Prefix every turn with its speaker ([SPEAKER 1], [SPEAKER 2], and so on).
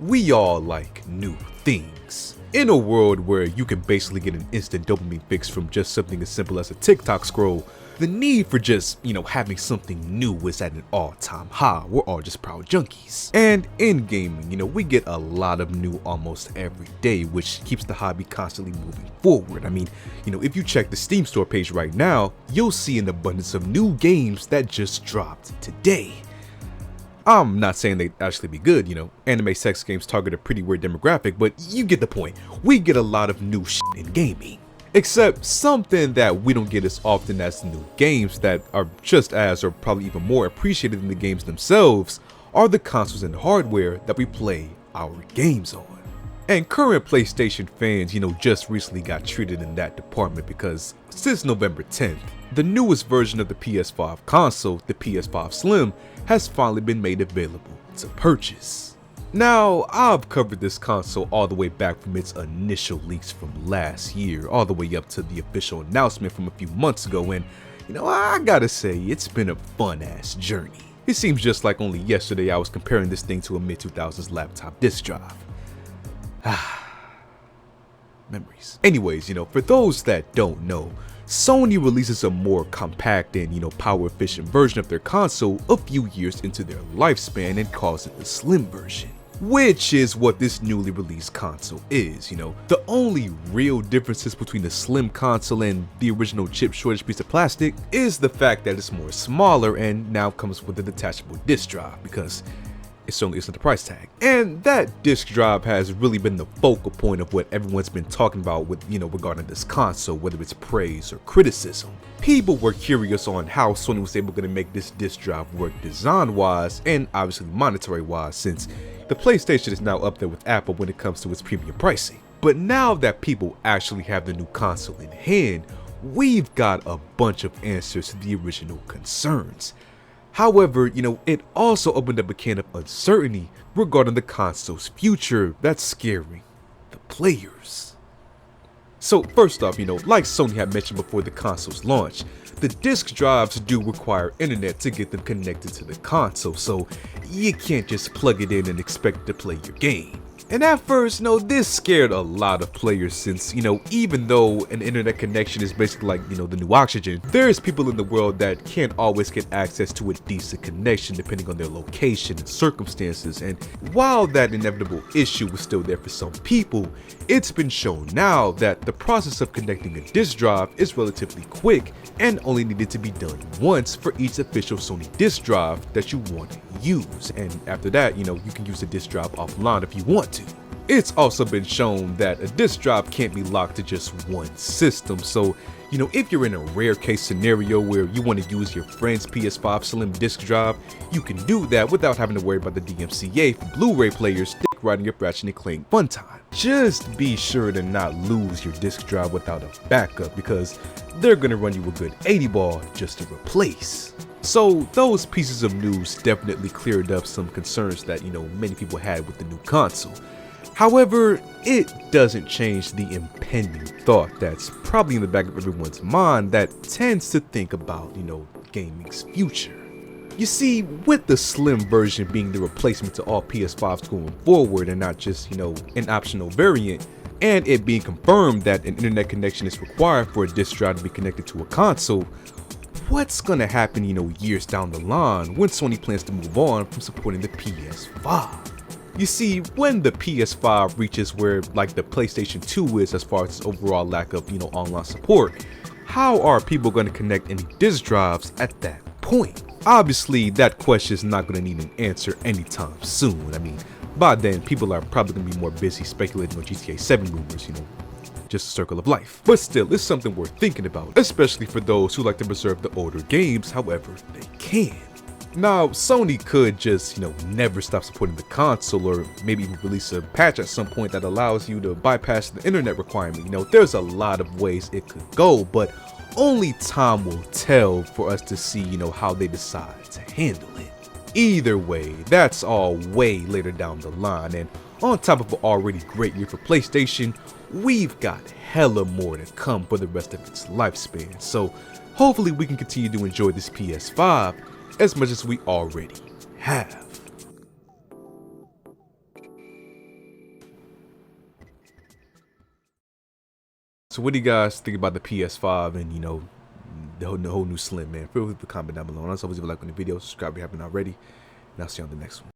[SPEAKER 1] We all like new things. In a world where you can basically get an instant dopamine fix from just something as simple as a TikTok scroll, the need for just, having something new is at an all-time high. We're all just proud junkies. And in gaming, we get a lot of new almost every day, which keeps the hobby constantly moving forward. I mean, if you check the Steam store page right now, you'll see an abundance of new games that just dropped today. I'm not saying they'd actually be good, anime sex games target a pretty weird demographic, but you get the point. We get a lot of new shit in gaming. Except something that we don't get as often as the new games that are just as or probably even more appreciated than the games themselves are the consoles and hardware that we play our games on. And current PlayStation fans, just recently got treated in that department because since November 10th, the newest version of the PS5 console, the PS5 Slim, has finally been made available to purchase. Now, I've covered this console all the way back from its initial leaks from last year, all the way up to the official announcement from a few months ago, and I gotta say, it's been a fun-ass journey. It seems just like only yesterday I was comparing this thing to a mid-2000s laptop disk drive. Memories. Anyways, for those that don't know, Sony releases a more compact and, power-efficient version of their console a few years into their lifespan and calls it the Slim version. Which is what this newly released console is, The only real differences between the Slim console and the original chip shortage piece of plastic is the fact that it's more smaller and now comes with a detachable disk drive because it certainly isn't the price tag. And that disk drive has really been the focal point of what everyone's been talking about with, regarding this console, whether it's praise or criticism. People were curious on how Sony was able to make this disk drive work design-wise and obviously monetary-wise, since the PlayStation is now up there with Apple when it comes to its premium pricing. But now that people actually have the new console in hand, we've got a bunch of answers to the original concerns. However, it also opened up a can of uncertainty regarding the console's future that's scaring the players. So first off, like Sony had mentioned before the console's launch, the disk drives do require internet to get them connected to the console, so you can't just plug it in and expect to play your game. And at first, this scared a lot of players since, even though an internet connection is basically like, the new oxygen, there's people in the world that can't always get access to a decent connection depending on their location and circumstances. And while that inevitable issue was still there for some people, it's been shown now that the process of connecting a disk drive is relatively quick and only needed to be done once for each official Sony disk drive that you want to use. And after that, you can use the disk drive offline if you want to. It's also been shown that a disk drive can't be locked to just one system, so if you're in a rare case scenario where you want to use your friend's PS5 Slim disk drive, you can do that without having to worry about the DMCA for Blu-ray players dick riding your Ratchet & Clank fun time. Just be sure to not lose your disk drive without a backup because they're gonna run you a good 80 ball just to replace. So those pieces of news definitely cleared up some concerns that many people had with the new console. However, it doesn't change the impending thought that's probably in the back of everyone's mind that tends to think about, gaming's future. You see, with the Slim version being the replacement to all PS5s going forward and not just, an optional variant, and it being confirmed that an internet connection is required for a disk drive to be connected to a console, what's gonna happen, years down the line when Sony plans to move on from supporting the PS5? You see, when the PS5 reaches where like the PlayStation 2 is as far as its overall lack of, online support, how are people going to connect any disk drives at that point? Obviously, that question is not going to need an answer anytime soon. I mean, by then, people are probably going to be more busy speculating on GTA 7 rumors, just a circle of life. But still, it's something worth thinking about, especially for those who like to preserve the older games however they can. Now, Sony could just, never stop supporting the console or maybe even release a patch at some point that allows you to bypass the internet requirement. There's a lot of ways it could go, but only time will tell for us to see, how they decide to handle it. Either way, that's all way later down the line, and on top of an already great year for PlayStation, we've got hella more to come for the rest of its lifespan. So hopefully we can continue to enjoy this PS5 as much as we already have. So what do you guys think about the PS5 and, you know, the whole new Slim, man? Feel free to comment down below. And as always, if you like the video, subscribe if you haven't already. And I'll see you on the next one.